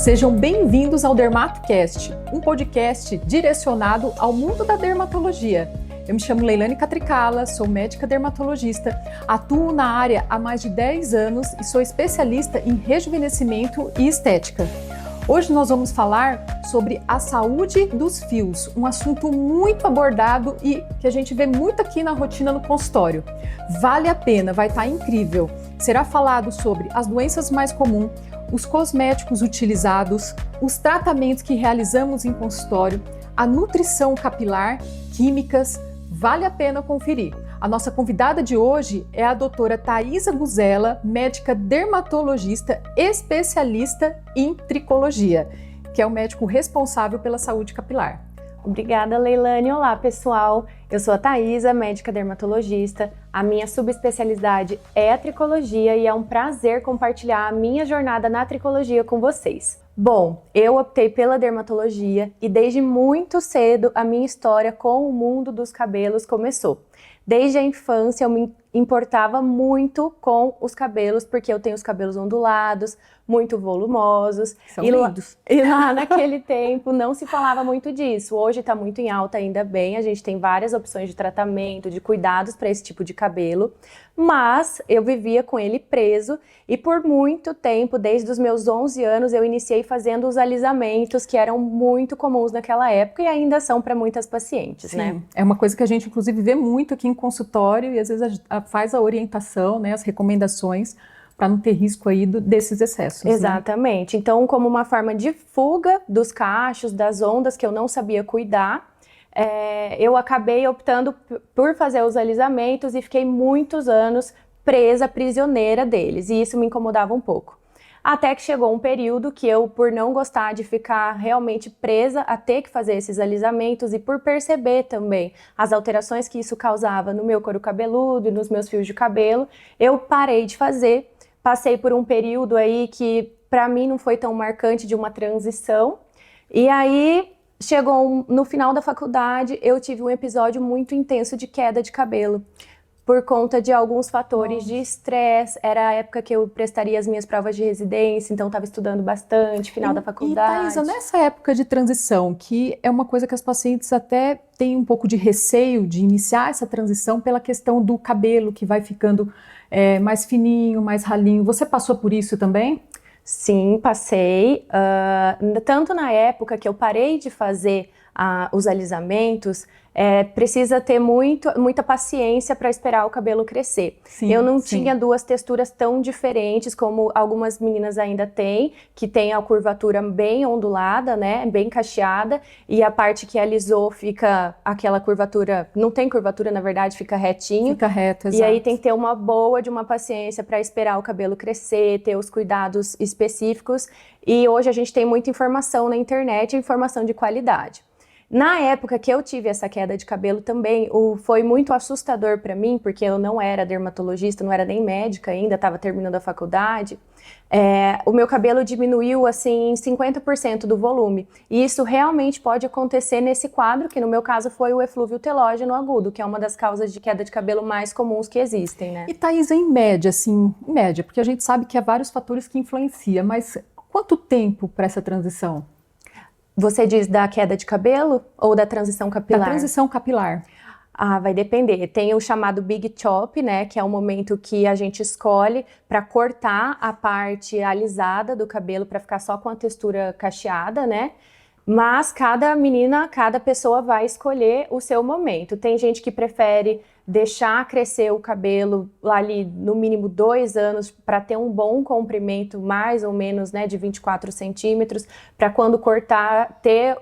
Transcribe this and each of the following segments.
Sejam bem-vindos ao DermatoCast, um podcast direcionado ao mundo da dermatologia. Eu me chamo Leilane Catricala, sou médica dermatologista, atuo na área há mais de 10 anos e sou especialista em rejuvenescimento e estética. Hoje nós vamos falar sobre a saúde dos fios, um assunto muito abordado e que a gente vê muito aqui na rotina no consultório. Vale a pena, vai estar incrível. Será falado sobre as doenças mais comuns, os cosméticos utilizados, os tratamentos que realizamos em consultório, a nutrição capilar, químicas. Vale a pena conferir. A nossa convidada de hoje é a doutora Thaisa Guzella, médica dermatologista especialista em tricologia, que é o médico responsável pela saúde capilar. Obrigada, Leilane. Olá, pessoal. Eu sou a Thaisa, médica dermatologista. A minha subespecialidade é a tricologia e é um prazer compartilhar a minha jornada na tricologia com vocês. Bom, eu optei pela dermatologia e desde muito cedo a minha história com o mundo dos cabelos começou. Desde a infância eu me importava muito com os cabelos, porque eu tenho os cabelos ondulados, muito volumosos. São lindos. E lá naquele tempo não se falava muito disso. Hoje está muito em alta, ainda bem. A gente tem várias opções de tratamento, de cuidados para esse tipo de cabelo. Mas eu vivia com ele preso e por muito tempo, desde os meus 11 anos, eu iniciei fazendo os alisamentos que eram muito comuns naquela época e ainda são para muitas pacientes, Sim, né? É uma coisa que a gente inclusive vê muito aqui em consultório e às vezes faz a orientação, né, as recomendações para não ter risco aí desses excessos. Exatamente. Né? Então, como uma forma de fuga dos cachos, das ondas que eu não sabia cuidar, eu acabei optando por fazer os alisamentos e fiquei muitos anos presa, prisioneira deles. E isso me incomodava um pouco. Até que chegou um período que eu, por não gostar de ficar realmente presa a ter que fazer esses alisamentos e por perceber também as alterações que isso causava no meu couro cabeludo e nos meus fios de cabelo, eu parei de fazer. Passei por um período aí que para mim não foi tão marcante de uma transição. E aí chegou no final da faculdade, eu tive um episódio muito intenso de queda de cabelo. Por conta de alguns fatores de estresse, era a época que eu prestaria as minhas provas de residência, então estava estudando bastante, final da faculdade. E Thaisa, nessa época de transição, que é uma coisa que as pacientes até têm um pouco de receio de iniciar essa transição pela questão do cabelo, que vai ficando mais fininho, mais ralinho. Você passou por isso também? Sim, passei. Tanto na época que eu parei de fazer os alisamentos, precisa ter muita paciência para esperar o cabelo crescer. Sim, eu não tinha duas texturas tão diferentes como algumas meninas ainda têm, que tem a curvatura bem ondulada, né, bem cacheada, e a parte que alisou fica aquela curvatura, não tem curvatura na verdade, fica retinho. Fica reto, exato. E aí tem que ter uma boa de uma paciência para esperar o cabelo crescer, ter os cuidados específicos, e hoje a gente tem muita informação na internet, informação de qualidade. Na época que eu tive essa queda de cabelo também, foi muito assustador para mim, porque eu não era dermatologista, não era nem médica ainda, estava terminando a faculdade. O meu cabelo diminuiu assim em 50% do volume. E isso realmente pode acontecer nesse quadro, que no meu caso foi o eflúvio telógeno agudo, que é uma das causas de queda de cabelo mais comuns que existem, né? E Thaisa, em média, porque a gente sabe que há vários fatores que influenciam, mas quanto tempo para essa transição? Você diz da queda de cabelo ou da transição capilar? Da transição capilar. Vai depender. Tem o chamado Big Chop, né, que é o momento que a gente escolhe para cortar a parte alisada do cabelo para ficar só com a textura cacheada, né? Mas cada menina, cada pessoa vai escolher o seu momento. Tem gente que prefere deixar crescer o cabelo lá ali no mínimo 2 anos para ter um bom comprimento, mais ou menos, né, de 24 centímetros, para quando cortar ter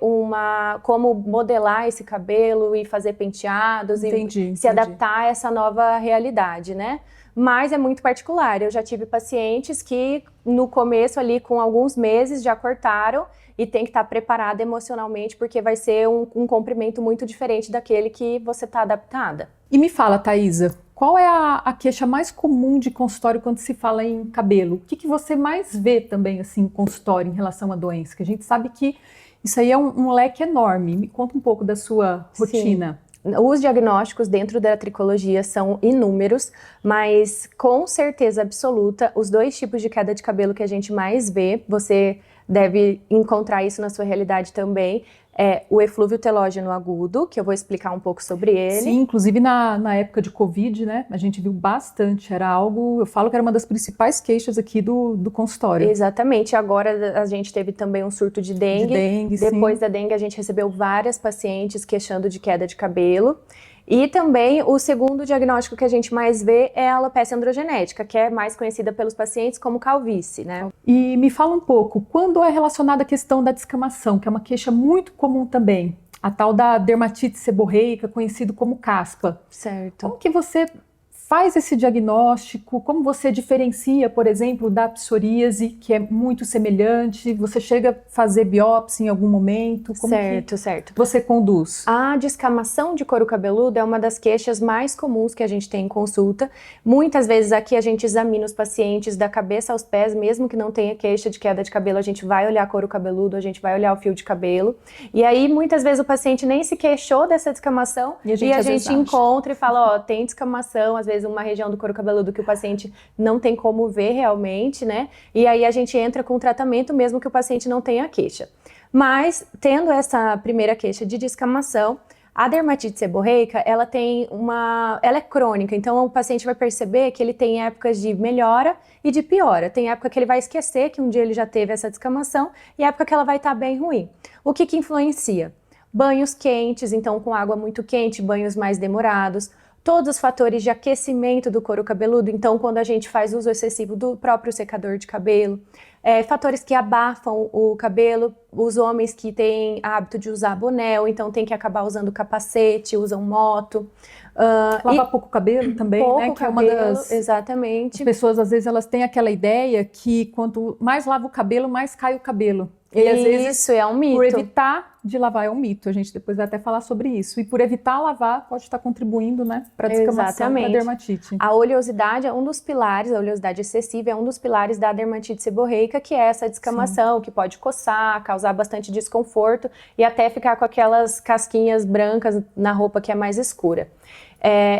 como modelar esse cabelo e fazer penteados e se adaptar a essa nova realidade, né? Mas é muito particular. Eu já tive pacientes que no começo ali com alguns meses já cortaram e tem que estar preparada emocionalmente porque vai ser um comprimento muito diferente daquele que você está adaptada. E me fala, Thaisa, qual é a queixa mais comum de consultório quando se fala em cabelo? O que você mais vê também assim, em consultório em relação à doença? Que a gente sabe que isso aí é um leque enorme. Me conta um pouco da sua rotina. Sim. Os diagnósticos dentro da tricologia são inúmeros, mas com certeza absoluta, os 2 tipos de queda de cabelo que a gente mais vê, você deve encontrar isso na sua realidade também. É o eflúvio telógeno agudo, que eu vou explicar um pouco sobre ele. Sim, inclusive na época de Covid, né, a gente viu bastante, era algo, eu falo que era uma das principais queixas aqui do consultório. Exatamente, agora a gente teve também um surto de dengue. Depois sim. da dengue a gente recebeu várias pacientes queixando de queda de cabelo. E também o segundo diagnóstico que a gente mais vê é a alopecia androgenética, que é mais conhecida pelos pacientes como calvície, né? E me fala um pouco, quando é relacionada à questão da descamação, que é uma queixa muito comum também, a tal da dermatite seborreica, conhecido como caspa. Certo. Como que você faz esse diagnóstico? Como você diferencia, por exemplo, da psoríase, que é muito semelhante? Você chega a fazer biópsia em algum momento? Como certo. você conduz? A descamação de couro cabeludo é uma das queixas mais comuns que a gente tem em consulta. Muitas vezes aqui a gente examina os pacientes da cabeça aos pés, mesmo que não tenha queixa de queda de cabelo, a gente vai olhar couro cabeludo, a gente vai olhar o fio de cabelo. E aí, muitas vezes o paciente nem se queixou dessa descamação e a gente encontra e fala, ó, tem descamação, às vezes uma região do couro cabeludo que o paciente não tem como ver realmente, né? E aí a gente entra com tratamento mesmo que o paciente não tenha queixa. Mas, tendo essa primeira queixa de descamação, a dermatite seborreica, ela é crônica, então o paciente vai perceber que ele tem épocas de melhora e de piora. Tem época que ele vai esquecer que um dia ele já teve essa descamação e época que ela vai estar bem ruim. O que influencia? Banhos quentes, então com água muito quente, banhos mais demorados, todos os fatores de aquecimento do couro cabeludo, então quando a gente faz uso excessivo do próprio secador de cabelo, fatores que abafam o cabelo, os homens que têm hábito de usar boné, ou então tem que acabar usando capacete, usam moto. Lavar pouco cabelo também, pouco né? Que cabelo, é uma das... Exatamente. As pessoas, às vezes, elas têm aquela ideia que quanto mais lava o cabelo, mais cai o cabelo. E às vezes, isso é um mito. Por evitar de lavar, é um mito. A gente depois vai até falar sobre isso. E por evitar lavar, pode estar contribuindo, né, para a descamação, para a dermatite. A oleosidade é um dos pilares, a oleosidade excessiva é um dos pilares da dermatite seborreica, que é essa descamação, sim, que pode coçar, causar bastante desconforto e até ficar com aquelas casquinhas brancas na roupa que é mais escura.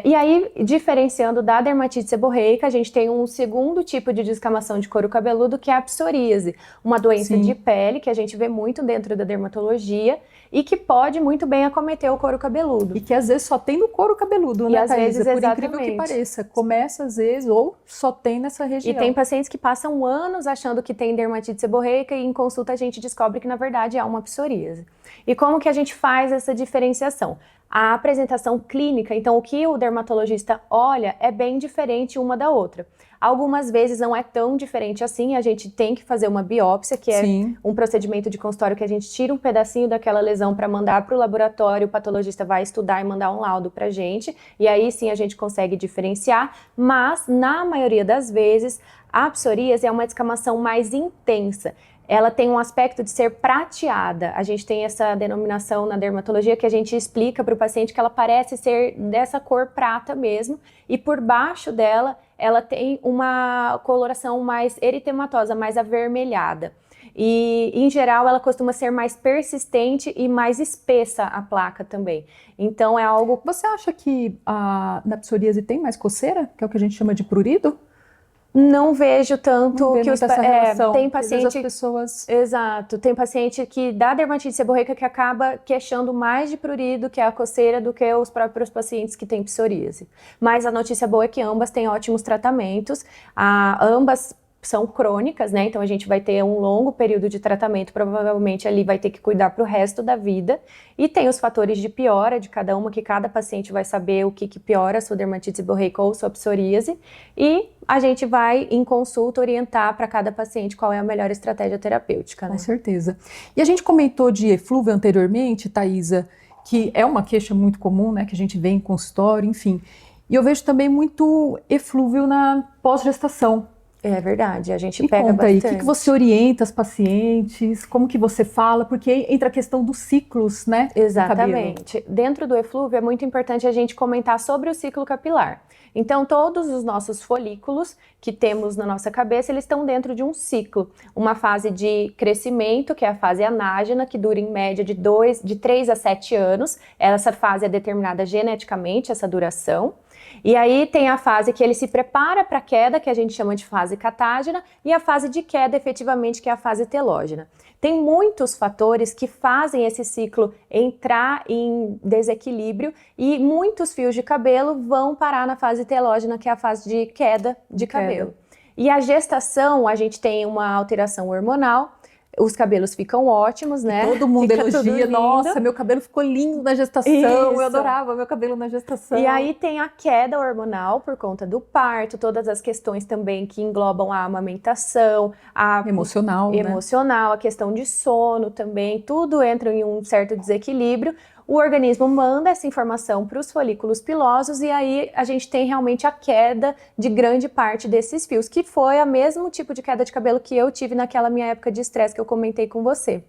E aí, diferenciando da dermatite seborreica, a gente tem um segundo tipo de descamação de couro cabeludo, que é a psoríase, uma doença, sim, de pele que a gente vê muito dentro da dermatologia e que pode muito bem acometer o couro cabeludo. E que às vezes só tem no couro cabeludo, né, às vezes, por exatamente, incrível que pareça. Começa às vezes ou só tem nessa região. E tem pacientes que passam anos achando que tem dermatite seborreica e em consulta a gente descobre que na verdade é uma psoríase. E como que a gente faz essa diferenciação? A apresentação clínica, então o que o dermatologista olha é bem diferente uma da outra. Algumas vezes não é tão diferente assim, a gente tem que fazer uma biópsia, que é, sim, um procedimento de consultório que a gente tira um pedacinho daquela lesão para mandar para o laboratório, o patologista vai estudar e mandar um laudo para a gente, e aí sim a gente consegue diferenciar, mas na maioria das vezes a psoríase é uma descamação mais intensa. Ela tem um aspecto de ser prateada. A gente tem essa denominação na dermatologia que a gente explica para o paciente que ela parece ser dessa cor prata mesmo, e por baixo dela ela tem uma coloração mais eritematosa, mais avermelhada. E, em geral, ela costuma ser mais persistente e mais espessa a placa também. Então, é algo... Você acha que na psoríase tem mais coceira, que é o que a gente chama de prurido? Não vejo tanto que essa relação. Tem paciente, as pessoas... Exato, tem paciente que dá dermatite seborreica que acaba queixando mais de prurido, que é a coceira, do que os próprios pacientes que têm psoríase. Mas a notícia boa é que ambas têm ótimos tratamentos, ambas são crônicas, né? Então a gente vai ter um longo período de tratamento, provavelmente ali vai ter que cuidar para o resto da vida. E tem os fatores de piora de cada uma, que cada paciente vai saber o que piora a sua dermatite seborreica ou sua psoríase. E a gente vai, em consulta, orientar para cada paciente qual é a melhor estratégia terapêutica, né? Com certeza. E a gente comentou de eflúvio anteriormente, Thaisa, que é uma queixa muito comum, né? Que a gente vê em consultório, enfim. E eu vejo também muito eflúvio na pós-gestação. É verdade, a gente pega conta bastante. Aí, o que você orienta as pacientes? Como que você fala? Porque entra a questão dos ciclos, né? Exatamente. Dentro do eflúvio é muito importante a gente comentar sobre o ciclo capilar. Então, todos os nossos folículos que temos na nossa cabeça, eles estão dentro de um ciclo. Uma fase de crescimento, que é a fase anágena, que dura em média de 3 a 7 anos. Essa fase é determinada geneticamente, essa duração. E aí tem a fase que ele se prepara para a queda, que a gente chama de fase catágena, e a fase de queda, efetivamente, que é a fase telógena. Tem muitos fatores que fazem esse ciclo entrar em desequilíbrio e muitos fios de cabelo vão parar na fase telógena, que é a fase de queda de cabelo. E a gestação, a gente tem uma alteração hormonal, os cabelos ficam ótimos, né? Todo mundo Fica elogia, nossa, meu cabelo ficou lindo na gestação, eu adorava meu cabelo na gestação. E aí tem a queda hormonal por conta do parto, todas as questões também que englobam a amamentação, a emocional, a questão de sono também, tudo entra em um certo desequilíbrio. O organismo manda essa informação para os folículos pilosos e aí a gente tem realmente a queda de grande parte desses fios, que foi o mesmo tipo de queda de cabelo que eu tive naquela minha época de estresse que eu comentei com você.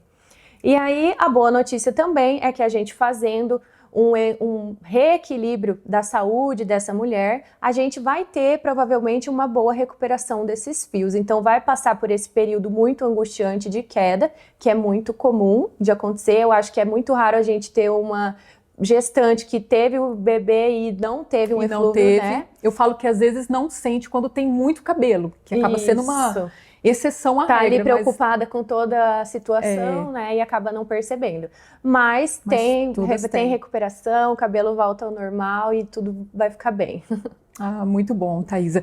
E aí a boa notícia também é que a gente fazendo um reequilíbrio da saúde dessa mulher, a gente vai ter provavelmente uma boa recuperação desses fios. Então vai passar por esse período muito angustiante de queda, que é muito comum de acontecer. Eu acho que é muito raro a gente ter uma gestante que teve o bebê e não teve um eflúvio, né? Eu falo que às vezes não sente quando tem muito cabelo, que acaba sendo uma exceção à regra. Tá ali preocupada com toda a situação, né? E acaba não percebendo. Mas tem recuperação, o cabelo volta ao normal e tudo vai ficar bem. Ah, muito bom, Thaisa.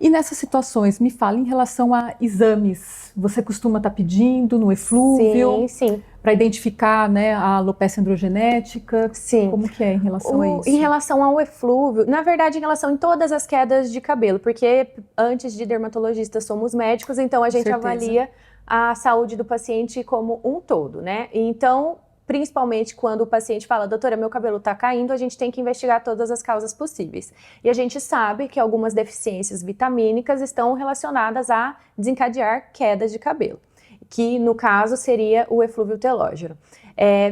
E nessas situações, me fala em relação a exames. Você costuma estar pedindo no eflúvio? Sim. Para identificar, né, a alopecia androgenética? Sim. Como que é em relação a isso? Em relação ao eflúvio, na verdade, em relação a todas as quedas de cabelo, porque antes de dermatologista somos médicos, então a gente avalia a saúde do paciente como um todo, né? Então, principalmente quando o paciente fala, doutora, meu cabelo tá caindo, a gente tem que investigar todas as causas possíveis. E a gente sabe que algumas deficiências vitamínicas estão relacionadas a desencadear quedas de cabelo, que no caso seria o eflúvio telógeno.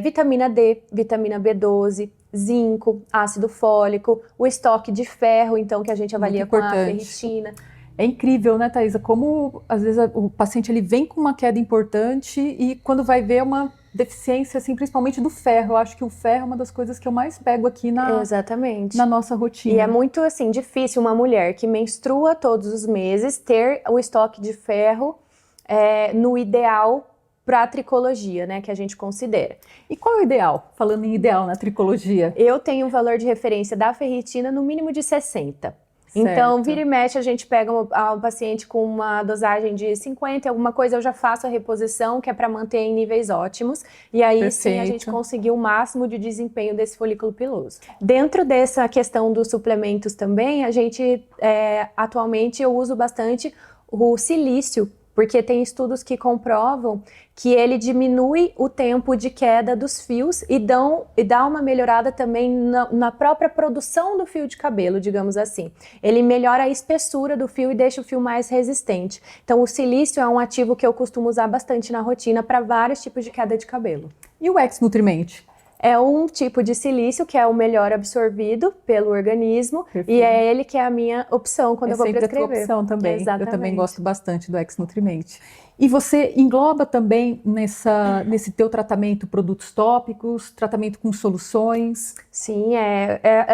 Vitamina D, vitamina B12, zinco, ácido fólico, o estoque de ferro, então, que a gente avalia com a ferritina. É incrível, né, Thaisa? Como às vezes o paciente ele vem com uma queda importante e quando vai ver uma deficiência, assim, principalmente do ferro. Eu acho que o ferro é uma das coisas que eu mais pego aqui na nossa rotina. E é muito, assim, difícil uma mulher que menstrua todos os meses ter o estoque de ferro no ideal para a tricologia, né, que a gente considera. E qual é o ideal? Falando em ideal na tricologia. Eu tenho um valor de referência da ferritina no mínimo de 60. Então, vira e mexe, a gente pega um paciente com uma dosagem de 50, alguma coisa, eu já faço a reposição, que é para manter em níveis ótimos. E aí, sim, a gente conseguiu o máximo de desempenho desse folículo piloso. Dentro dessa questão dos suplementos também, a gente, atualmente, eu uso bastante o silício, porque tem estudos que comprovam que ele diminui o tempo de queda dos fios e dá uma melhorada também na própria produção do fio de cabelo, digamos assim. Ele melhora a espessura do fio e deixa o fio mais resistente. Então o silício é um ativo que eu costumo usar bastante na rotina para vários tipos de queda de cabelo. E o ex-nutriment? É um tipo de silício que é o melhor absorvido pelo organismo. Perfeito. E é ele que é a minha opção quando eu vou prescrever. É sempre a tua opção também. Exatamente. Eu também gosto bastante do ex-nutriment. E você engloba também nesse teu tratamento produtos tópicos, tratamento com soluções? Sim,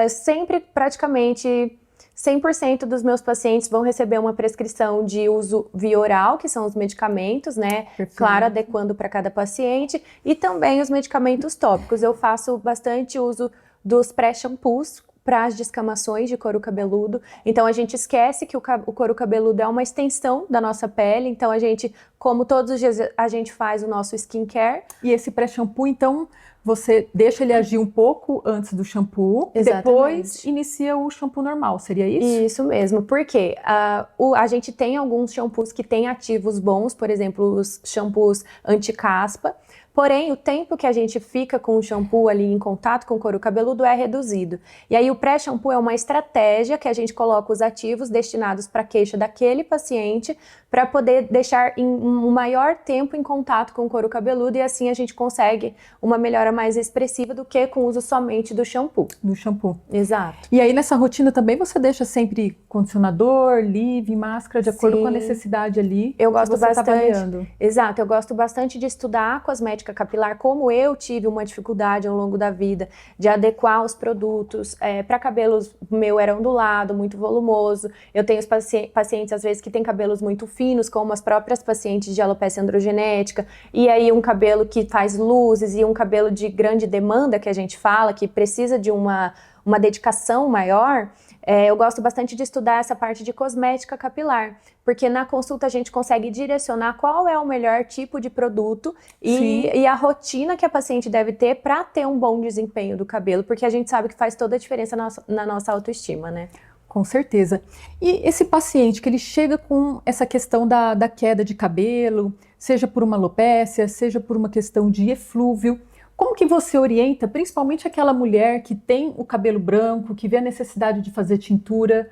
sempre praticamente 100% dos meus pacientes vão receber uma prescrição de uso via oral, que são os medicamentos, né? Perfeito. Claro, adequando para cada paciente. E também os medicamentos tópicos. Eu faço bastante uso dos pré-shampoos para as descamações de couro cabeludo. Então a gente esquece que o couro cabeludo é uma extensão da nossa pele. Então a gente, como todos os dias, a gente faz o nosso skincare. E esse pré-shampoo, então, você deixa ele agir um pouco antes do shampoo. Exatamente. Depois inicia o shampoo normal, seria isso? Isso mesmo, porque a gente tem alguns shampoos que têm ativos bons, por exemplo, os shampoos anti-caspa. Porém, o tempo que a gente fica com o shampoo ali em contato com o couro cabeludo é reduzido. E aí o pré-shampoo é uma estratégia que a gente coloca os ativos destinados para a queixa daquele paciente para poder deixar um maior tempo em contato com o couro cabeludo e assim a gente consegue uma melhora mais expressiva do que com o uso somente do shampoo. Do shampoo. Exato. E aí nessa rotina também você deixa sempre condicionador, leave, máscara, de acordo Sim. com a necessidade ali. Eu gosto que você tá bastante. avaliando. Exato, eu gosto bastante de estudar a cosmética capilar, como eu tive uma dificuldade ao longo da vida de adequar os produtos para cabelos. Meu era ondulado, muito volumoso. Eu tenho os pacientes às vezes que têm cabelos muito finos, como as próprias pacientes de alopecia androgenética, e aí um cabelo que faz luzes e um cabelo de grande demanda, que a gente fala, que precisa de uma dedicação maior. Eu gosto bastante de estudar essa parte de cosmética capilar, porque na consulta a gente consegue direcionar qual é o melhor tipo de produto e a rotina que a paciente deve ter para ter um bom desempenho do cabelo, porque a gente sabe que faz toda a diferença na nossa autoestima, né? Com certeza. E esse paciente que ele chega com essa questão da queda de cabelo, seja por uma alopécia, seja por uma questão de eflúvio, como que você orienta, principalmente aquela mulher que tem o cabelo branco, que vê a necessidade de fazer tintura?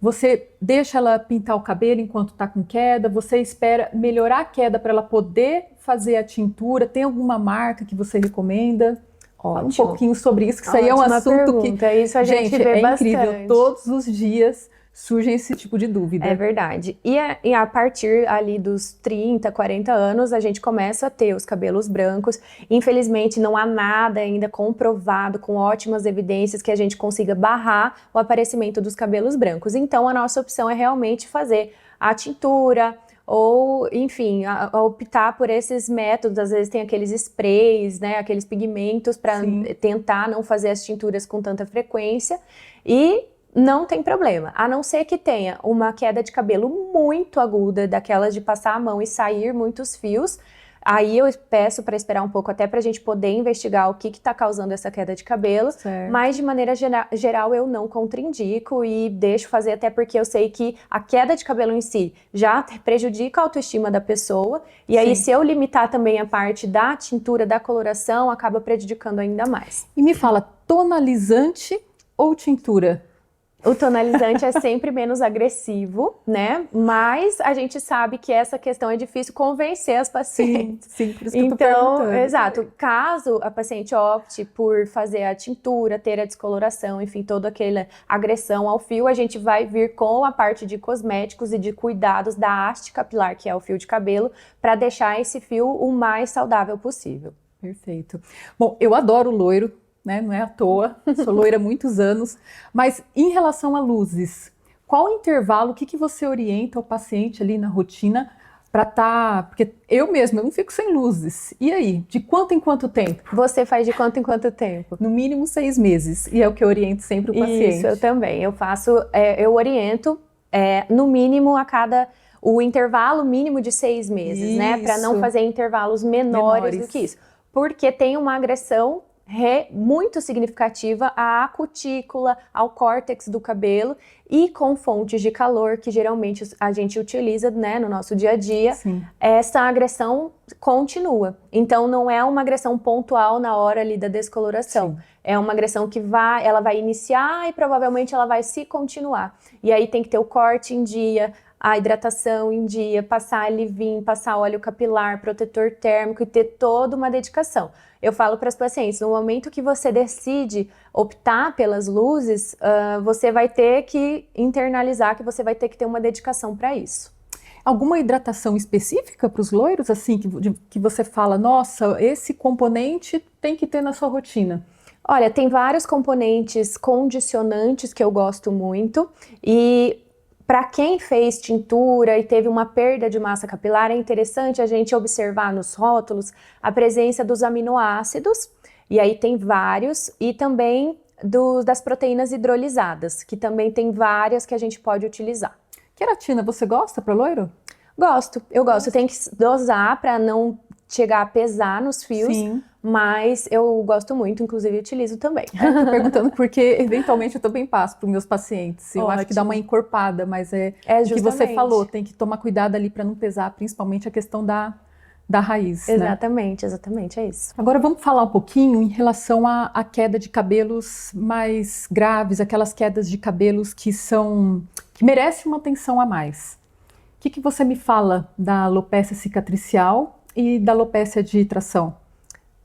Você deixa ela pintar o cabelo enquanto está com queda? Você espera melhorar a queda para ela poder fazer a tintura? Tem alguma marca que você recomenda? Fala um pouquinho sobre isso, que isso aí é um assunto que, isso a gente vê bastante. Incrível. Todos os dias surge esse tipo de dúvida. É verdade. E a partir ali dos 30, 40 anos, a gente começa a ter os cabelos brancos. Infelizmente, não há nada ainda comprovado, com ótimas evidências, que a gente consiga barrar o aparecimento dos cabelos brancos. Então, a nossa opção é realmente fazer a tintura, ou, enfim, a optar por esses métodos. Às vezes tem aqueles sprays, né, aqueles pigmentos para tentar não fazer as tinturas com tanta frequência, e não tem problema, a não ser que tenha uma queda de cabelo muito aguda, daquelas de passar a mão e sair muitos fios. Aí eu peço para esperar um pouco até para a gente poder investigar o que está causando essa queda de cabelo, mas de maneira geral eu não contraindico e deixo fazer, até porque eu sei que a queda de cabelo em si já prejudica a autoestima da pessoa, e aí se eu limitar também a parte da tintura, da coloração, acaba prejudicando ainda mais. E me fala, tonalizante ou tintura? O tonalizante é sempre menos agressivo, né? Mas a gente sabe que essa questão é difícil convencer as pacientes. Sim, por isso que eu tô perguntando. Exato. Caso a paciente opte por fazer a tintura, ter a descoloração, enfim, toda aquela agressão ao fio, a gente vai vir com a parte de cosméticos e de cuidados da haste capilar, que é o fio de cabelo, para deixar esse fio o mais saudável possível. Perfeito. Bom, eu adoro loiro, né? Não é à toa, sou loira há muitos anos, mas em relação a luzes, qual o intervalo, o que você orienta ao paciente ali na rotina para porque eu mesma, eu não fico sem luzes, e aí, de quanto em quanto tempo? Você faz de quanto em quanto tempo? No mínimo 6 meses, e é o que eu oriento sempre o paciente. Isso, eu também, eu oriento no mínimo o intervalo mínimo de 6 meses, né, para não fazer intervalos menores do que isso, porque tem uma agressão muito significativa à cutícula, ao córtex do cabelo, e com fontes de calor que geralmente a gente utiliza, né, no nosso dia a dia, essa agressão continua. Então não é uma agressão pontual na hora ali da descoloração. É uma agressão que ela vai iniciar e provavelmente ela vai se continuar. E aí tem que ter o corte em dia, a hidratação em dia, passar leave-in, passar óleo capilar, protetor térmico e ter toda uma dedicação. Eu falo para as pacientes, no momento que você decide optar pelas luzes, você vai ter que internalizar que você vai ter que ter uma dedicação para isso. Alguma hidratação específica para os loiros, assim, que você fala, nossa, esse componente tem que ter na sua rotina? Olha, tem vários componentes condicionantes que eu gosto muito, e para quem fez tintura e teve uma perda de massa capilar, é interessante a gente observar nos rótulos a presença dos aminoácidos, e aí tem vários, e também das proteínas hidrolisadas, que também tem várias que a gente pode utilizar. Queratina, você gosta para loiro? Gosto, eu gosto. Tem que dosar para não chegar a pesar nos fios, mas eu gosto muito, inclusive utilizo também. Tô perguntando porque eventualmente eu também passo para os meus pacientes. Eu acho que dá uma encorpada, mas é o que você falou, tem que tomar cuidado ali para não pesar, principalmente a questão da raiz. Exatamente, exatamente, é isso. Agora vamos falar um pouquinho em relação à queda de cabelos mais graves, aquelas quedas de cabelos que merecem uma atenção a mais. O que você me fala da alopécia cicatricial e da alopécia de tração?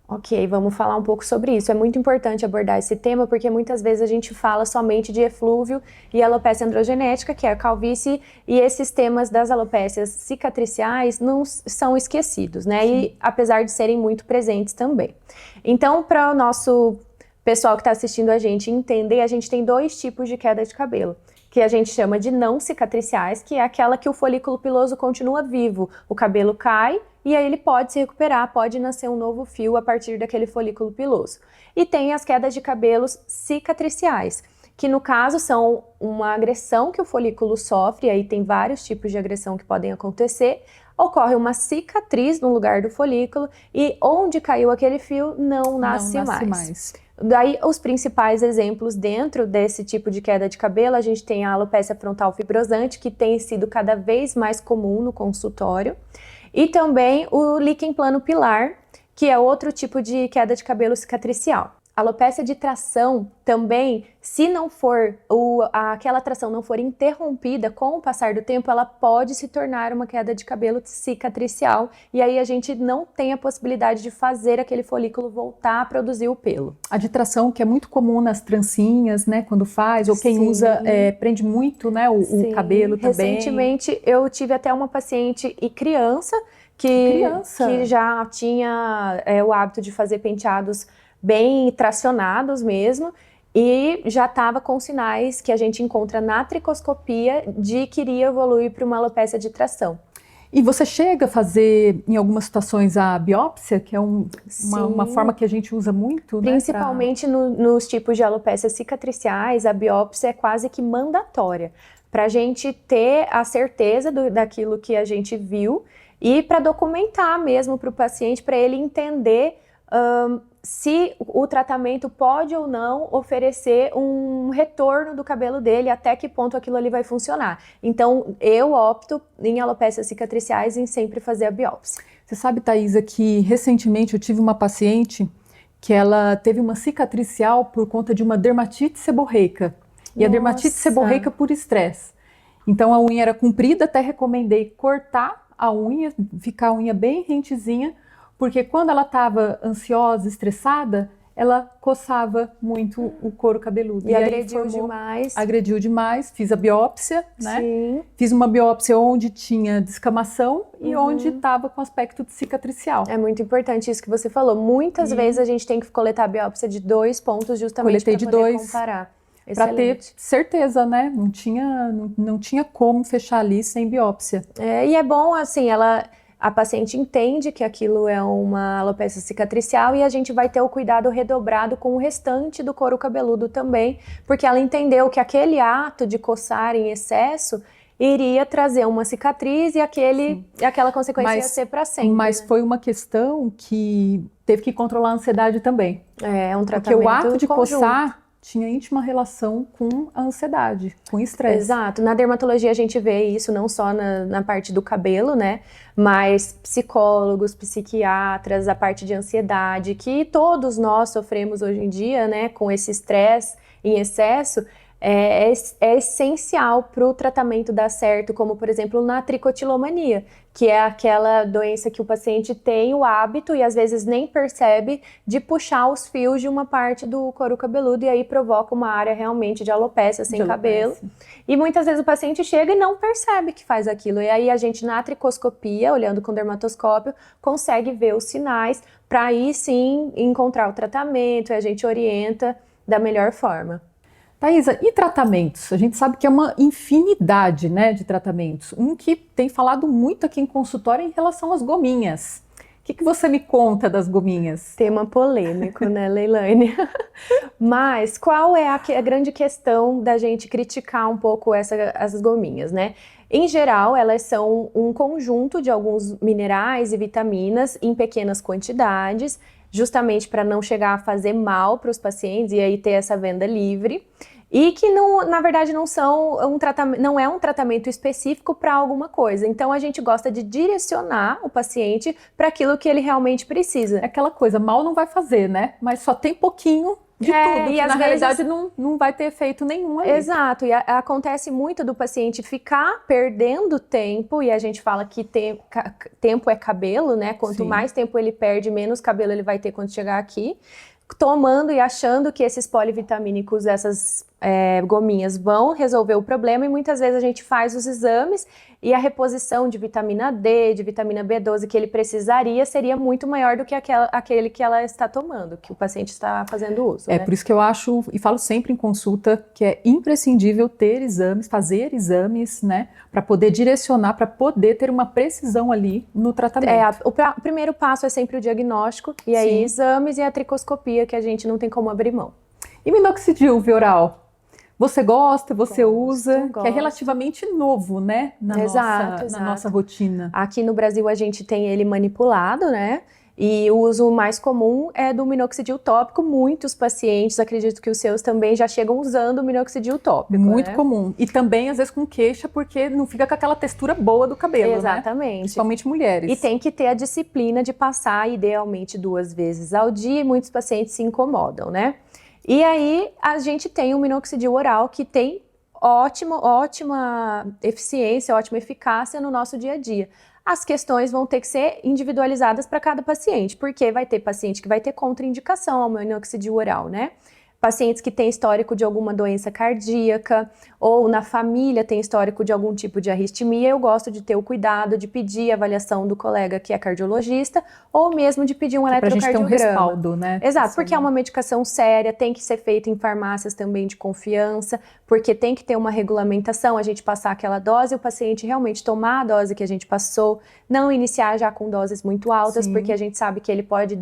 Ok, vamos falar um pouco sobre isso. É muito importante abordar esse tema porque muitas vezes a gente fala somente de eflúvio e alopecia androgenética, que é a calvície, e esses temas das alopécias cicatriciais não são esquecidos, né? Sim. E apesar de serem muito presentes também. Então, para o nosso pessoal que está assistindo a gente entender, a gente tem 2 tipos de queda de cabelo, que a gente chama de não cicatriciais, que é aquela que o folículo piloso continua vivo, o cabelo cai e aí ele pode se recuperar, pode nascer um novo fio a partir daquele folículo piloso. E tem as quedas de cabelos cicatriciais, que no caso são uma agressão que o folículo sofre, aí tem vários tipos de agressão que podem acontecer, ocorre uma cicatriz no lugar do folículo e onde caiu aquele fio não nasce mais. Daí, os principais exemplos dentro desse tipo de queda de cabelo, a gente tem a alopecia frontal fibrosante, que tem sido cada vez mais comum no consultório, e também o líquen plano pilar, que é outro tipo de queda de cabelo cicatricial. A alopecia de tração também, se não for, aquela tração não for interrompida com o passar do tempo, ela pode se tornar uma queda de cabelo cicatricial e aí a gente não tem a possibilidade de fazer aquele folículo voltar a produzir o pelo. A de tração, que é muito comum nas trancinhas, né, quando faz, ou quem usa, prende muito, né, o cabelo também. Recentemente eu tive até uma paciente e criança que já tinha o hábito de fazer penteados bem tracionados mesmo, e já estava com sinais que a gente encontra na tricoscopia de que iria evoluir para uma alopecia de tração. E você chega a fazer, em algumas situações, a biópsia, que é uma forma que a gente usa muito, né? Principalmente nos tipos de alopécias cicatriciais, a biópsia é quase que mandatória, para a gente ter a certeza daquilo que a gente viu e para documentar mesmo para o paciente, para ele entender se o tratamento pode ou não oferecer um retorno do cabelo dele, até que ponto aquilo ali vai funcionar. Então, eu opto em alopécias cicatriciais em sempre fazer a biópsia. Você sabe, Thaisa, que recentemente eu tive uma paciente que ela teve uma cicatricial por conta de uma dermatite seborreica. E a dermatite seborreica por estresse. Então, a unha era comprida, até recomendei cortar a unha, ficar a unha bem rentezinha, porque quando ela estava ansiosa, estressada, ela coçava muito o couro cabeludo. E agrediu demais. Agrediu demais, fiz a biópsia, né? Sim. Fiz uma biópsia onde tinha descamação e onde estava com aspecto de cicatricial. É muito importante isso que você falou. Muitas vezes a gente tem que coletar a biópsia de 2 pontos justamente para poder comparar. Para ter certeza, né? Não tinha como fechar ali sem biópsia. E é bom, assim, a paciente entende que aquilo é uma alopecia cicatricial e a gente vai ter o cuidado redobrado com o restante do couro cabeludo também, porque ela entendeu que aquele ato de coçar em excesso iria trazer uma cicatriz e aquela consequência ia ser para sempre. Mas foi uma questão que teve que controlar a ansiedade também. É um tratamento porque o ato de conjunto. Coçar tinha íntima relação com a ansiedade, com o estresse. Exato. Na dermatologia a gente vê isso não só na parte do cabelo, né? Mas psicólogos, psiquiatras, a parte de ansiedade, que todos nós sofremos hoje em dia, né? Com esse estresse em excesso, é essencial para o tratamento dar certo, como por exemplo na tricotilomania, que é aquela doença que o paciente tem o hábito e às vezes nem percebe de puxar os fios de uma parte do couro cabeludo e aí provoca uma área realmente de alopecia sem cabelo. E muitas vezes o paciente chega e não percebe que faz aquilo. E aí a gente na tricoscopia, olhando com dermatoscópio, consegue ver os sinais para aí sim encontrar o tratamento e a gente orienta da melhor forma. Thaisa, e tratamentos? A gente sabe que é uma infinidade, né, de tratamentos. Um que tem falado muito aqui em consultório é em relação às gominhas. O que você me conta das gominhas? Tema polêmico, né, Leilane? Mas qual é a grande questão da gente criticar um pouco essas gominhas, né? Em geral, elas são um conjunto de alguns minerais e vitaminas em pequenas quantidades, justamente para não chegar a fazer mal para os pacientes e aí ter essa venda livre. E que, na verdade, não é um tratamento específico para alguma coisa. Então, a gente gosta de direcionar o paciente para aquilo que ele realmente precisa. É aquela coisa, mal não vai fazer, né? Mas só tem pouquinho de tudo, e que às na vezes realidade não vai ter efeito nenhum ali. Exato, e acontece muito do paciente ficar perdendo tempo, e a gente fala que tempo é cabelo, né? Quanto Sim. mais tempo ele perde, menos cabelo ele vai ter quando chegar aqui, tomando e achando que esses polivitamínicos, essas gominhas vão resolver o problema, e muitas vezes a gente faz os exames e a reposição de vitamina D, de vitamina B12 que ele precisaria seria muito maior do que aquele que ela está tomando, que o paciente está fazendo uso. Por isso que eu acho, e falo sempre em consulta, que é imprescindível ter exames, fazer exames, né, para poder direcionar, para poder ter uma precisão ali no tratamento. O primeiro passo é sempre o diagnóstico, e aí exames e a tricoscopia, que a gente não tem como abrir mão. E minoxidil via oral? Você gosta, você usa, gosto. que é relativamente novo, né, na nossa rotina. Aqui no Brasil a gente tem ele manipulado, né, e o uso mais comum é do minoxidil tópico. Muitos pacientes, acredito que os seus também já chegam usando o minoxidil tópico, Muito comum. E também, às vezes, com queixa, porque não fica com aquela textura boa do cabelo, Exatamente. Né? Principalmente mulheres. E tem que ter a disciplina de passar, idealmente, 2 vezes ao dia, e muitos pacientes se incomodam, né? E aí, a gente tem o minoxidil oral, que tem ótima eficiência, ótima eficácia no nosso dia a dia. As questões vão ter que ser individualizadas para cada paciente, porque vai ter paciente que vai ter contraindicação ao minoxidil oral, né? Pacientes que têm histórico de alguma doença cardíaca, ou na família tem histórico de algum tipo de arritmia, eu gosto de ter o cuidado de pedir a avaliação do colega que é cardiologista, ou mesmo de pedir um eletrocardiograma. Pra gente ter um respaldo, né? Exato, porque é uma medicação séria, tem que ser feita em farmácias também de confiança, porque tem que ter uma regulamentação, a gente passar aquela dose, o paciente realmente tomar a dose que a gente passou, não iniciar já com doses muito altas, porque a gente sabe que ele pode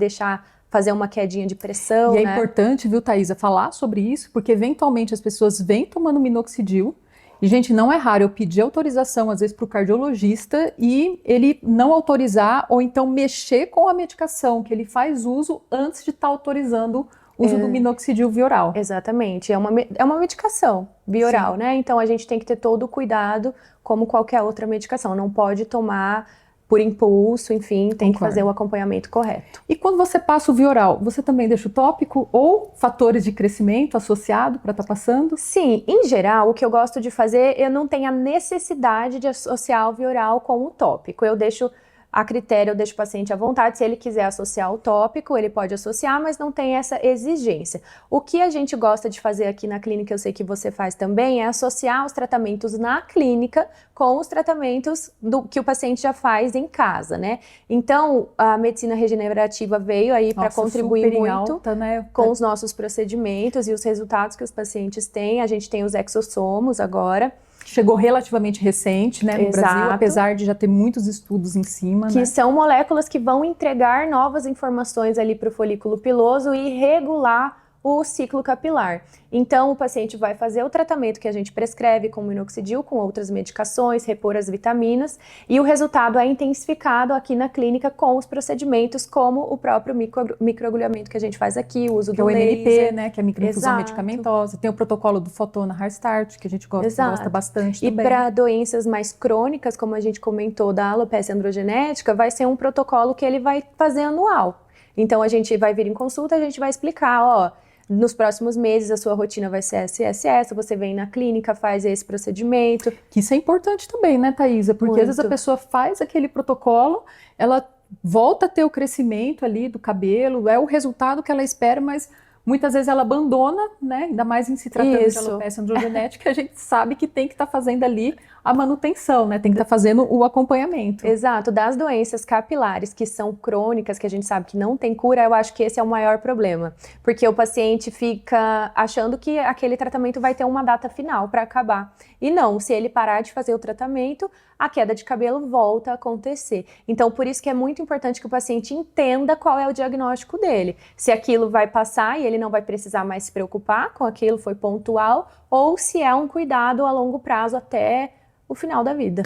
fazer uma quedinha de pressão, E é importante, viu, Thaisa, falar sobre isso, porque eventualmente as pessoas vêm tomando minoxidil, e, gente, não é raro eu pedir autorização, às vezes, para o cardiologista, e ele não autorizar, ou então mexer com a medicação que ele faz uso antes de estar autorizando o uso do minoxidil via oral. Exatamente, é uma medicação via oral, né? Então a gente tem que ter todo o cuidado, como qualquer outra medicação, não pode tomar por impulso, enfim, tem que fazer o acompanhamento correto. E quando você passa o via oral, você também deixa o tópico ou fatores de crescimento associado para estar passando? Sim, em geral, o que eu gosto de fazer, eu não tenho a necessidade de associar o via oral com o tópico. Eu deixo a critério, eu deixo o paciente à vontade, se ele quiser associar o tópico, ele pode associar, mas não tem essa exigência. O que a gente gosta de fazer aqui na clínica, eu sei que você faz também, é associar os tratamentos na clínica com os tratamentos que o paciente já faz em casa, né? Então, a medicina regenerativa veio aí para contribuir muito alta, né? Com os nossos procedimentos e os resultados que os pacientes têm. A gente tem os exossomos agora. Chegou relativamente recente, né, no Brasil, apesar de já ter muitos estudos em cima. Que são moléculas que vão entregar novas informações ali para o folículo piloso e regular o ciclo capilar. Então, o paciente vai fazer o tratamento que a gente prescreve com minoxidil, com outras medicações, repor as vitaminas, e o resultado é intensificado aqui na clínica com os procedimentos, como o próprio microagulhamento que a gente faz aqui, o uso do laser. Que é o MNP, né, que é a microinfusão medicamentosa. Tem o protocolo do Fotona Heart Start, que a gente gosta bastante também. E para doenças mais crônicas, como a gente comentou, da alopecia androgenética, vai ser um protocolo que ele vai fazer anual. Então, a gente vai vir em consulta, a gente vai explicar, nos próximos meses a sua rotina vai ser essa, você vem na clínica, faz esse procedimento. Que isso é importante também, né, Thaisa? Porque às vezes a pessoa faz aquele protocolo, ela volta a ter o crescimento ali do cabelo, é o resultado que ela espera, mas muitas vezes ela abandona, né? Ainda mais em se tratando de alopecia androgenética, a gente sabe que tem que estar fazendo ali a manutenção, né? Tem que estar fazendo o acompanhamento. Exato. Das doenças capilares que são crônicas, que a gente sabe que não tem cura, eu acho que esse é o maior problema. Porque o paciente fica achando que aquele tratamento vai ter uma data final para acabar. E não, se ele parar de fazer o tratamento, a queda de cabelo volta a acontecer. Então, por isso que é muito importante que o paciente entenda qual é o diagnóstico dele. Se aquilo vai passar e ele não vai precisar mais se preocupar com aquilo, foi pontual, ou se é um cuidado a longo prazo até o final da vida.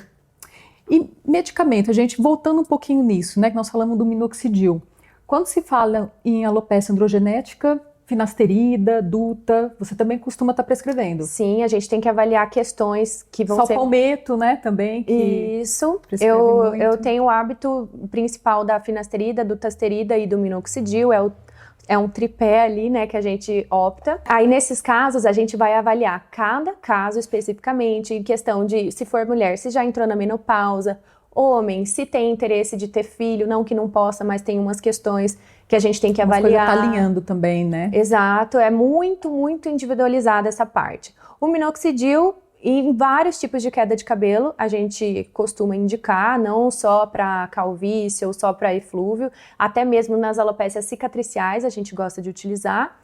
E medicamento, a gente voltando um pouquinho nisso, né, que nós falamos do minoxidil. Quando se fala em alopecia androgenética, finasterida, duta, você também costuma estar prescrevendo? Sim, a gente tem que avaliar questões que vão ser... Salpalmeto, né, também. Que Isso, eu tenho o hábito principal da finasterida, dutasterida e do minoxidil, é o É um tripé ali, né, que a gente opta. Aí, nesses casos, a gente vai avaliar cada caso especificamente, em questão de, se for mulher, se já entrou na menopausa, homem, se tem interesse de ter filho, não que não possa, mas tem umas questões que a gente tem que avaliar. Tá alinhando também, né? Exato, é muito, muito individualizada essa parte. O minoxidil, em vários tipos de queda de cabelo, a gente costuma indicar, não só para calvície ou só para eflúvio, até mesmo nas alopécias cicatriciais a gente gosta de utilizar.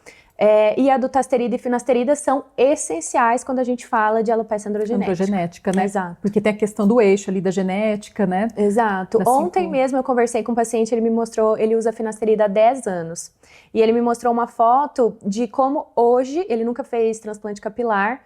E a dutasterida e finasterida são essenciais quando a gente fala de alopecia androgenética. Androgenética, né? Exato. Porque tem a questão do eixo ali da genética, né? Exato. Ontem mesmo eu conversei com um paciente, ele me mostrou, ele usa finasterida há 10 anos. E ele me mostrou uma foto de como hoje, ele nunca fez transplante capilar,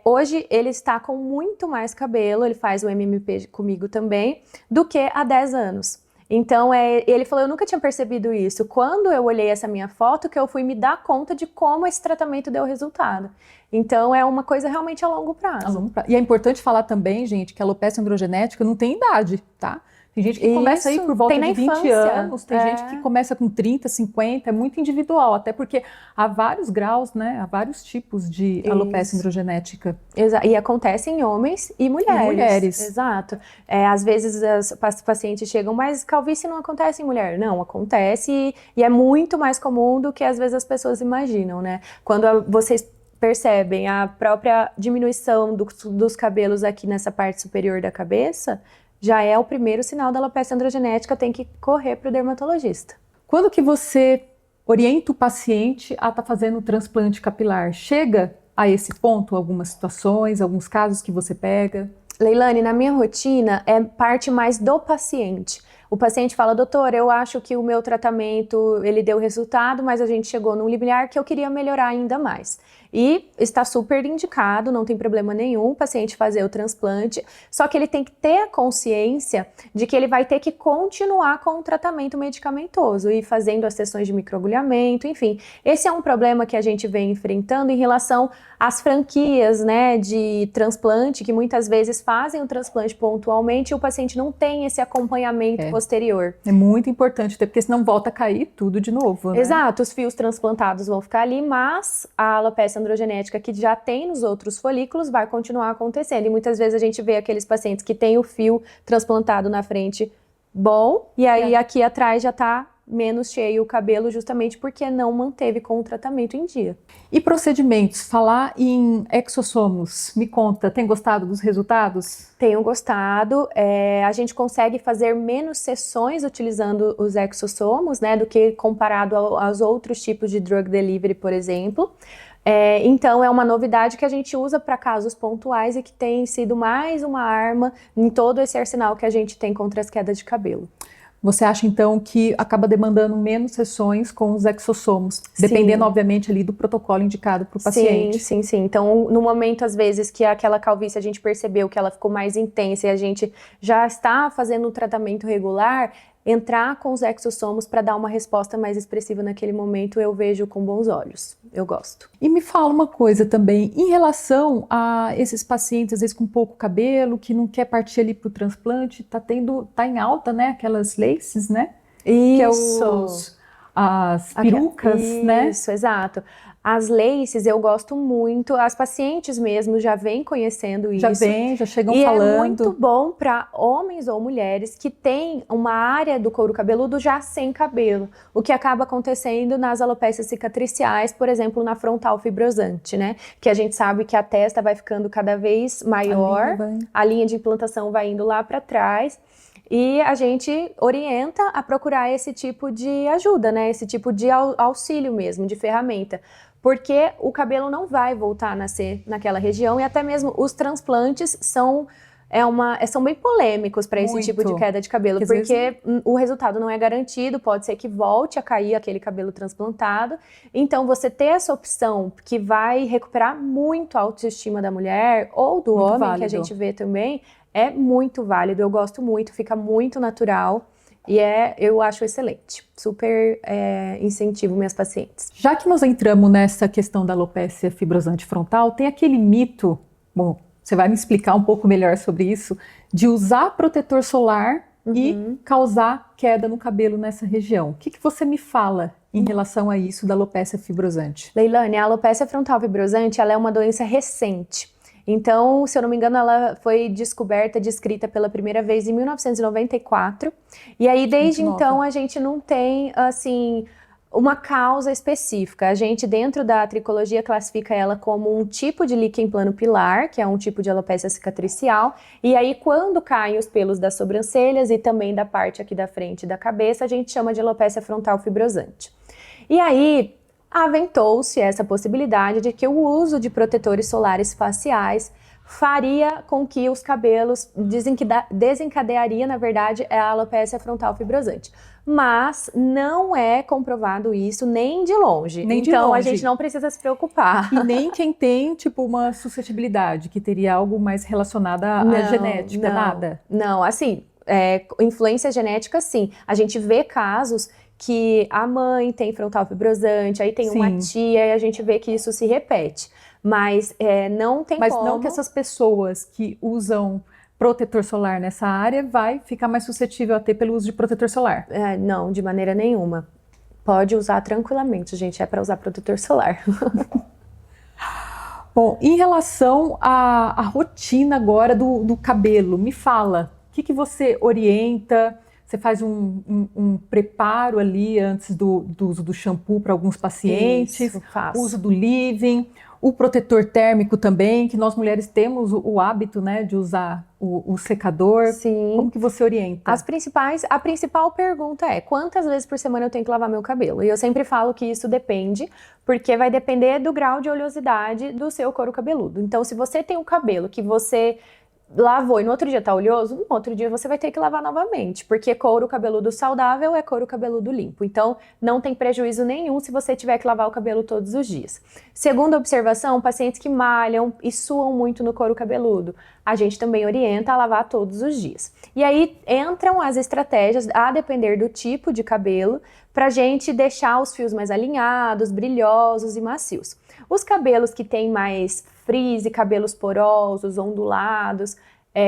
hoje ele está com muito mais cabelo, ele faz o MMP comigo também, do que há 10 anos. Então, ele falou, eu nunca tinha percebido isso. Quando eu olhei essa minha foto, que eu fui me dar conta de como esse tratamento deu resultado. Então, é uma coisa realmente a longo prazo. E é importante falar também, gente, que a alopecia androgenética não tem idade, tá? Tem gente que começa aí por volta de 20 anos, tem gente que começa com 30, 50, é muito individual, até porque há vários graus, né? Há vários tipos de alopecia androgenética. E acontece em homens e mulheres. E mulheres. Exato. Às vezes as pacientes chegam, mas calvície não acontece em mulher. Não, acontece e é muito mais comum do que às vezes as pessoas imaginam, né? Quando vocês percebem a própria diminuição dos cabelos aqui nessa parte superior da cabeça, já é o primeiro sinal da alopecia androgenética, tem que correr para o dermatologista. Quando que você orienta o paciente a estar fazendo o transplante capilar? Chega a esse ponto algumas situações, alguns casos que você pega? Leilane, na minha rotina é parte mais do paciente. O paciente fala, doutor, eu acho que o meu tratamento, ele deu resultado, mas a gente chegou num limiar que eu queria melhorar ainda mais. E está super indicado, não tem problema nenhum o paciente fazer o transplante, só que ele tem que ter a consciência de que ele vai ter que continuar com o tratamento medicamentoso e fazendo as sessões de microagulhamento, enfim. Esse é um problema que a gente vem enfrentando em relação às franquias, né, de transplante, que muitas vezes fazem o transplante pontualmente e o paciente não tem esse acompanhamento posterior. É muito importante ter, porque senão volta a cair tudo de novo, né? Exato, os fios transplantados vão ficar ali, mas a alopecia androgenética que já tem nos outros folículos vai continuar acontecendo. E muitas vezes a gente vê aqueles pacientes que têm o fio transplantado na frente bom, e aí aqui atrás já tá menos cheio o cabelo, justamente porque não manteve com o tratamento em dia. E procedimentos? Falar em exossomos, me conta, tem gostado dos resultados? Tenho gostado, a gente consegue fazer menos sessões utilizando os exossomos, né, do que comparado aos outros tipos de drug delivery, por exemplo. Então é uma novidade que a gente usa para casos pontuais e que tem sido mais uma arma em todo esse arsenal que a gente tem contra as quedas de cabelo. Você acha, então, que acaba demandando menos sessões com os exossomos, dependendo, obviamente, ali do protocolo indicado para o paciente? Sim. Então, no momento, às vezes, que aquela calvície a gente percebeu que ela ficou mais intensa e a gente já está fazendo um tratamento regular, entrar com os exossomos para dar uma resposta mais expressiva naquele momento, eu vejo com bons olhos. Eu gosto. E me fala uma coisa também, em relação a esses pacientes, às vezes com pouco cabelo, que não quer partir ali para o transplante, tá em alta, né, aquelas laces, né? Isso. Que é as perucas, né? Isso, exato. As laces eu gosto muito, as pacientes mesmo já vêm conhecendo isso. Já chegam e falando. É muito bom para homens ou mulheres que têm uma área do couro cabeludo já sem cabelo, o que acaba acontecendo nas alopécias cicatriciais, por exemplo, na frontal fibrosante, né? Que a gente sabe que a testa vai ficando cada vez maior, a linha de implantação vai indo lá para trás. E a gente orienta a procurar esse tipo de ajuda, né? Esse tipo de auxílio mesmo, de ferramenta. Porque o cabelo não vai voltar a nascer naquela região e até mesmo os transplantes são bem polêmicos para esse tipo de queda de cabelo, porque o resultado não é garantido, pode ser que volte a cair aquele cabelo transplantado. Então, você ter essa opção que vai recuperar muito a autoestima da mulher ou do homem, que a gente vê também, é muito válido. Eu gosto muito, fica muito natural. E eu acho excelente, super incentivo minhas pacientes. Já que nós entramos nessa questão da alopécia fibrosante frontal, tem aquele mito, bom, você vai me explicar um pouco melhor sobre isso, de usar protetor solar e causar queda no cabelo nessa região. O que você me fala em relação a isso da alopecia fibrosante? Leilane, a alopecia frontal fibrosante, ela é uma doença recente. Então, se eu não me engano, ela foi descrita pela primeira vez em 1994. E aí, desde então, a gente não tem, assim, uma causa específica. A gente, dentro da tricologia, classifica ela como um tipo de líquen plano pilar, que é um tipo de alopecia cicatricial. E aí, quando caem os pelos das sobrancelhas e também da parte aqui da frente da cabeça, a gente chama de alopecia frontal fibrosante. E aí, aventou-se essa possibilidade de que o uso de protetores solares faciais faria com que os cabelos desencadearia, na verdade, a alopecia frontal fibrosante. Mas não é comprovado isso nem de longe. Nem de então, longe. A gente não precisa se preocupar. E nem quem tem, tipo, uma suscetibilidade, que teria algo mais relacionado à genética, nada? Não, assim, influência genética, sim. A gente vê casos que a mãe tem frontal fibrosante, aí tem uma tia e a gente vê que isso se repete. Mas não tem como... Mas não que essas pessoas que usam protetor solar nessa área vai ficar mais suscetível a ter pelo uso de protetor solar? Não, de maneira nenhuma. Pode usar tranquilamente, gente, é para usar protetor solar. Bom, em relação à rotina agora do cabelo, me fala, o que você orienta? Você faz um preparo ali antes do uso do shampoo para alguns pacientes? Isso, faço. O uso do leave-in, o protetor térmico também, que nós mulheres temos o hábito, né, de usar o secador. Sim. Como que você orienta? A principal pergunta é, quantas vezes por semana eu tenho que lavar meu cabelo? E eu sempre falo que isso depende, porque vai depender do grau de oleosidade do seu couro cabeludo. Então, se você tem um cabelo que você lavou e no outro dia tá oleoso, no outro dia você vai ter que lavar novamente, porque couro cabeludo saudável é couro cabeludo limpo. Então, não tem prejuízo nenhum se você tiver que lavar o cabelo todos os dias. Segunda observação, pacientes que malham e suam muito no couro cabeludo, a gente também orienta a lavar todos os dias. E aí entram as estratégias, a depender do tipo de cabelo, pra gente deixar os fios mais alinhados, brilhosos e macios. Os cabelos que têm mais frizz, cabelos porosos, ondulados,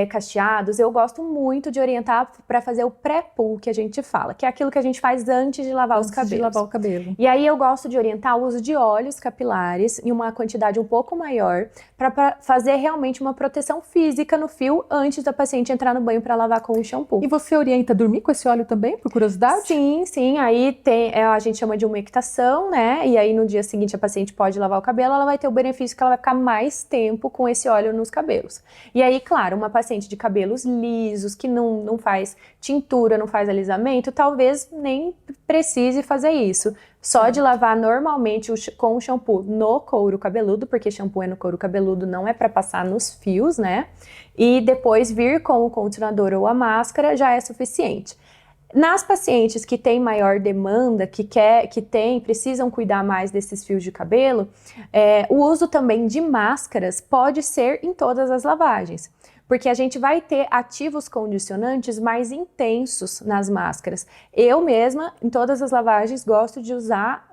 cacheados, eu gosto muito de orientar para fazer o pré-pull, que a gente fala, que é aquilo que a gente faz antes de lavar os cabelos. De lavar o cabelo. E aí eu gosto de orientar o uso de óleos capilares em uma quantidade um pouco maior, para fazer realmente uma proteção física no fio antes da paciente entrar no banho para lavar com o shampoo. E você orienta a dormir com esse óleo também, por curiosidade? Sim. Aí tem, a gente chama de umectação, né? E aí no dia seguinte a paciente pode lavar o cabelo, ela vai ter o benefício que ela vai ficar mais tempo com esse óleo nos cabelos. E aí, claro, uma paciente de cabelos lisos, que não faz tintura, não faz alisamento, talvez nem precise fazer isso. Só de lavar normalmente com o shampoo no couro cabeludo, porque shampoo é no couro cabeludo, não é para passar nos fios, né? E depois vir com o condicionador ou a máscara já é suficiente. Nas pacientes que têm maior demanda, precisam cuidar mais desses fios de cabelo, o uso também de máscaras pode ser em todas as lavagens. Porque a gente vai ter ativos condicionantes mais intensos nas máscaras. Eu mesma, em todas as lavagens, gosto de usar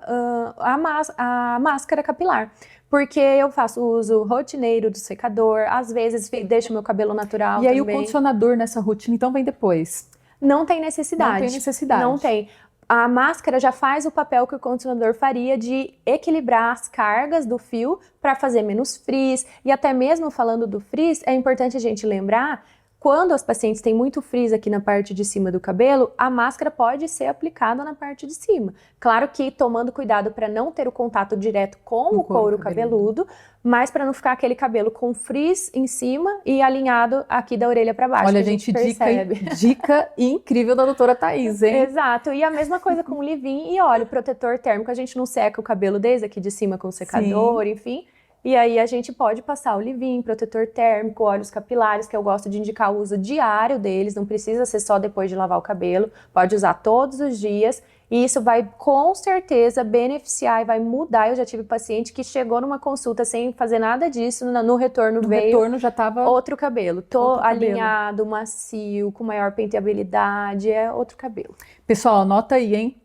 a máscara capilar. Porque eu faço uso rotineiro do secador, às vezes deixo meu cabelo natural também. E aí também. O condicionador nessa rotina, então, vem depois? Não tem necessidade. Não tem necessidade. Não tem. A máscara já faz o papel que o condicionador faria de equilibrar as cargas do fio para fazer menos frizz. E até mesmo falando do frizz, é importante a gente lembrar, quando as pacientes têm muito frizz aqui na parte de cima do cabelo, a máscara pode ser aplicada na parte de cima. Claro que tomando cuidado para não ter o contato direto com o couro cabeludo, mas para não ficar aquele cabelo com frizz em cima e alinhado aqui da orelha para baixo. Olha, a gente percebe. Dica incrível da doutora Thaís, hein? Exato. E a mesma coisa com o leave-in e óleo protetor térmico. A gente não seca o cabelo desde aqui de cima com o secador, enfim. E aí a gente pode passar o leave-in, protetor térmico, óleos capilares, que eu gosto de indicar o uso diário deles, não precisa ser só depois de lavar o cabelo, pode usar todos os dias. E isso vai com certeza beneficiar e vai mudar. Eu já tive paciente que chegou numa consulta sem fazer nada disso, no retorno veio. No retorno já estava outro cabelo. Alinhado, macio, com maior penteabilidade, é outro cabelo. Pessoal, anota aí, hein?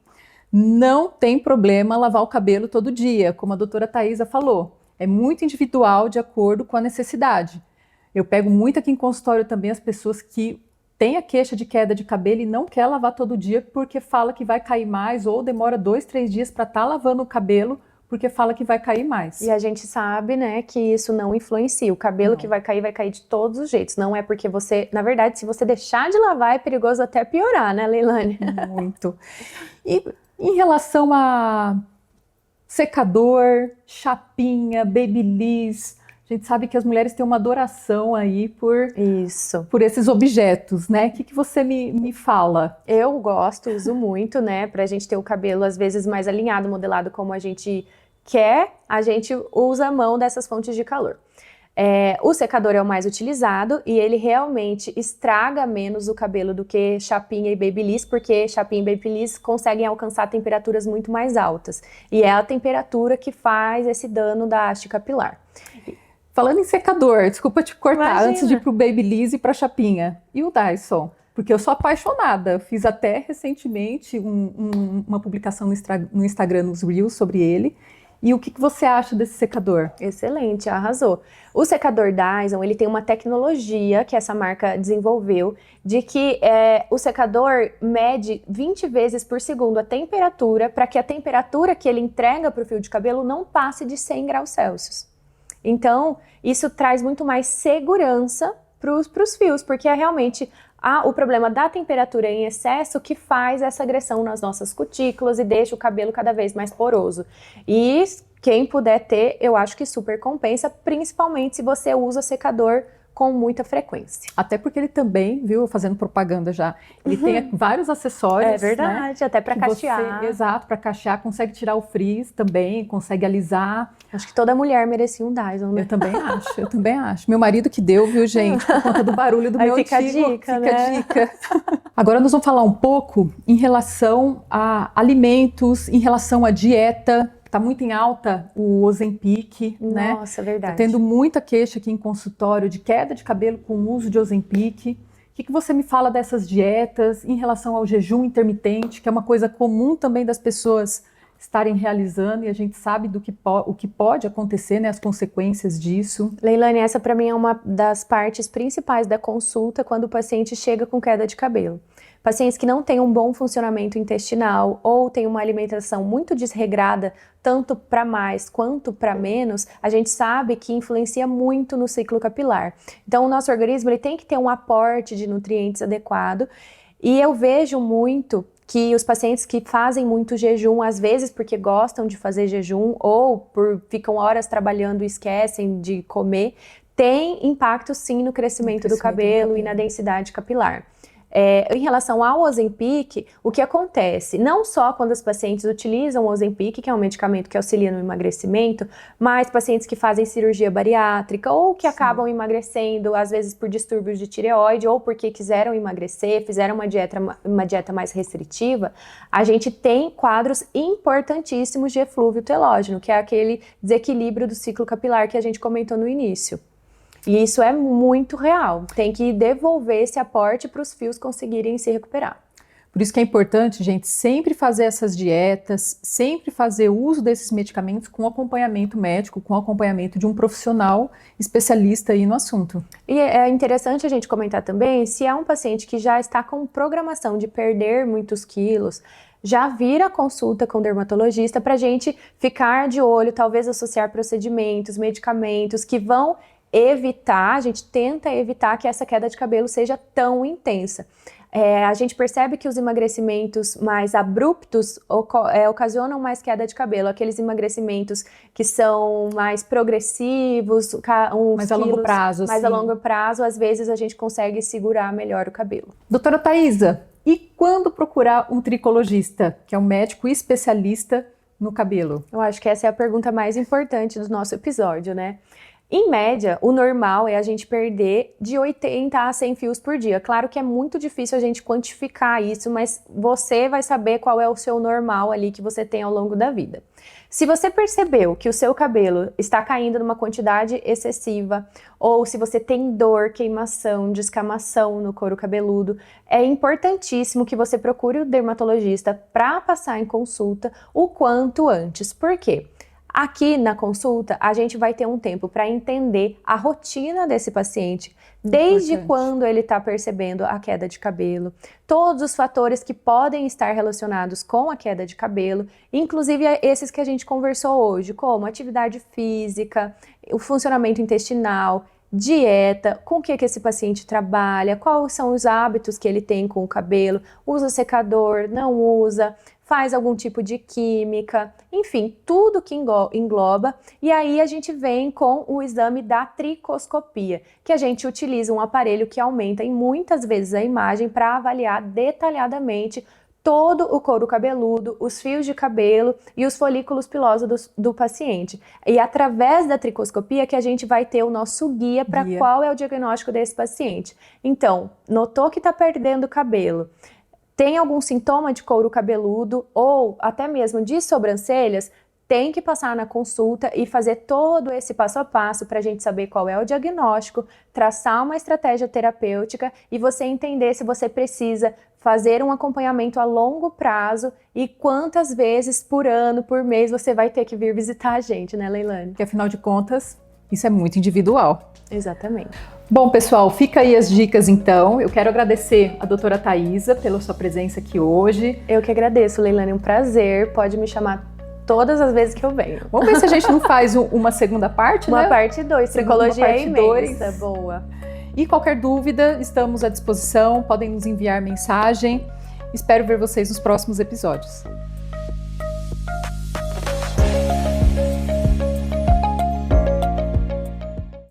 Não tem problema lavar o cabelo todo dia, como a doutora Thaisa falou. É muito individual de acordo com a necessidade. Eu pego muito aqui em consultório também as pessoas que tem a queixa de queda de cabelo e não quer lavar todo dia porque fala que vai cair mais, ou demora 2, 3 dias para estar lavando o cabelo porque fala que vai cair mais. E a gente sabe, né, que isso não influencia. O cabelo que vai cair de todos os jeitos. Não é porque você... Na verdade, se você deixar de lavar, é perigoso até piorar, né, Leilane? Muito. E em relação a secador, chapinha, babyliss, a gente sabe que as mulheres têm uma adoração aí por esses objetos, né? O que você me fala? Eu gosto, uso muito, né? Pra gente ter o cabelo, às vezes, mais alinhado, modelado como a gente quer, a gente usa a mão dessas fontes de calor. O secador é o mais utilizado e ele realmente estraga menos o cabelo do que chapinha e babyliss, porque chapinha e babyliss conseguem alcançar temperaturas muito mais altas. E é a temperatura que faz esse dano da haste capilar. Falando em secador, desculpa te cortar, Imagina. Antes de ir pro babyliss e pra chapinha. E o Dyson? Porque eu sou apaixonada. Fiz até recentemente uma publicação no Instagram, nos Reels, sobre ele. E o que você acha desse secador? Excelente, arrasou. O secador Dyson, ele tem uma tecnologia que essa marca desenvolveu, de que o secador mede 20 vezes por segundo a temperatura, para que a temperatura que ele entrega para o fio de cabelo não passe de 100 graus Celsius. Então, isso traz muito mais segurança para os fios, porque é realmente o problema da temperatura em excesso que faz essa agressão nas nossas cutículas e deixa o cabelo cada vez mais poroso. E quem puder ter, eu acho que super compensa, principalmente se você usa secador com muita frequência. Até porque ele também, viu, fazendo propaganda já, ele tem vários acessórios. É verdade, né, até para cachear. Exato, para cachear, consegue tirar o frizz também, consegue alisar. Acho que toda mulher merecia um Dyson, né? Eu também acho. Meu marido que deu, viu, gente, por conta do barulho do meu fica antigo. a dica, né? A dica. Agora nós vamos falar um pouco em relação a alimentos, em relação à dieta. Está muito em alta o Ozempic, né? Nossa, verdade. Tá tendo muita queixa aqui em consultório de queda de cabelo com o uso de Ozempic. O que você me fala dessas dietas em relação ao jejum intermitente, que é uma coisa comum também das pessoas estarem realizando, e a gente sabe o que pode acontecer, né, as consequências disso. Leilane, essa para mim é uma das partes principais da consulta quando o paciente chega com queda de cabelo. Pacientes que não têm um bom funcionamento intestinal ou têm uma alimentação muito desregrada, tanto para mais quanto para menos, a gente sabe que influencia muito no ciclo capilar. Então, o nosso organismo ele tem que ter um aporte de nutrientes adequado, e eu vejo muito que os pacientes que fazem muito jejum, às vezes porque gostam de fazer jejum ou ficam horas trabalhando e esquecem de comer, tem impacto sim no crescimento do cabelo e na densidade capilar. Em relação ao Ozempic, o que acontece? Não só quando os pacientes utilizam o Ozempic, que é um medicamento que auxilia no emagrecimento, mas pacientes que fazem cirurgia bariátrica ou que acabam emagrecendo, às vezes por distúrbios de tireoide ou porque quiseram emagrecer, fizeram uma dieta mais restritiva, a gente tem quadros importantíssimos de eflúvio telógeno, que é aquele desequilíbrio do ciclo capilar que a gente comentou no início. E isso é muito real, tem que devolver esse aporte para os fios conseguirem se recuperar. Por isso que é importante, gente, sempre fazer essas dietas, sempre fazer uso desses medicamentos com acompanhamento médico, com acompanhamento de um profissional especialista aí no assunto. E é interessante a gente comentar também, se é um paciente que já está com programação de perder muitos quilos, já vira consulta com o dermatologista para a gente ficar de olho, talvez associar procedimentos, medicamentos que vão evitar, a gente tenta evitar que essa queda de cabelo seja tão intensa. A gente percebe que os emagrecimentos mais abruptos ocasionam mais queda de cabelo, aqueles emagrecimentos que são mais progressivos, mais a longo prazo, mais a longo prazo, às vezes a gente consegue segurar melhor o cabelo. Doutora Thaisa, e quando procurar um tricologista, que é um médico especialista no cabelo? Eu acho que essa é a pergunta mais importante do nosso episódio, né? Em média, o normal é a gente perder de 80 a 100 fios por dia. Claro que é muito difícil a gente quantificar isso, mas você vai saber qual é o seu normal ali que você tem ao longo da vida. Se você percebeu que o seu cabelo está caindo numa quantidade excessiva, ou se você tem dor, queimação, descamação no couro cabeludo, é importantíssimo que você procure o dermatologista para passar em consulta o quanto antes. Por quê? Aqui na consulta, a gente vai ter um tempo para entender a rotina desse paciente, desde quando ele está percebendo a queda de cabelo, todos os fatores que podem estar relacionados com a queda de cabelo, inclusive esses que a gente conversou hoje, como atividade física, o funcionamento intestinal, dieta, com o que esse paciente trabalha, quais são os hábitos que ele tem com o cabelo, usa secador, não usa, faz algum tipo de química, enfim, tudo que engloba. E aí a gente vem com o exame da tricoscopia, que a gente utiliza um aparelho que aumenta em muitas vezes a imagem para avaliar detalhadamente todo o couro cabeludo, os fios de cabelo e os folículos pilosos do paciente. E através da tricoscopia que a gente vai ter o nosso guia para qual é o diagnóstico desse paciente. Então, notou que está perdendo cabelo, tem algum sintoma de couro cabeludo ou até mesmo de sobrancelhas, tem que passar na consulta e fazer todo esse passo a passo para a gente saber qual é o diagnóstico, traçar uma estratégia terapêutica e você entender se você precisa fazer um acompanhamento a longo prazo e quantas vezes por ano, por mês você vai ter que vir visitar a gente, né, Leilane? Porque afinal de contas, isso é muito individual. Exatamente. Bom, pessoal, fica aí as dicas então. Eu quero agradecer a doutora Thaisa pela sua presença aqui hoje. Eu que agradeço, Leilane, um prazer. Pode me chamar todas as vezes que eu venho. Vamos ver se a gente não faz uma segunda parte, né? Uma parte 2, psicologia parte imensa, boa. E qualquer dúvida, estamos à disposição, podem nos enviar mensagem. Espero ver vocês nos próximos episódios.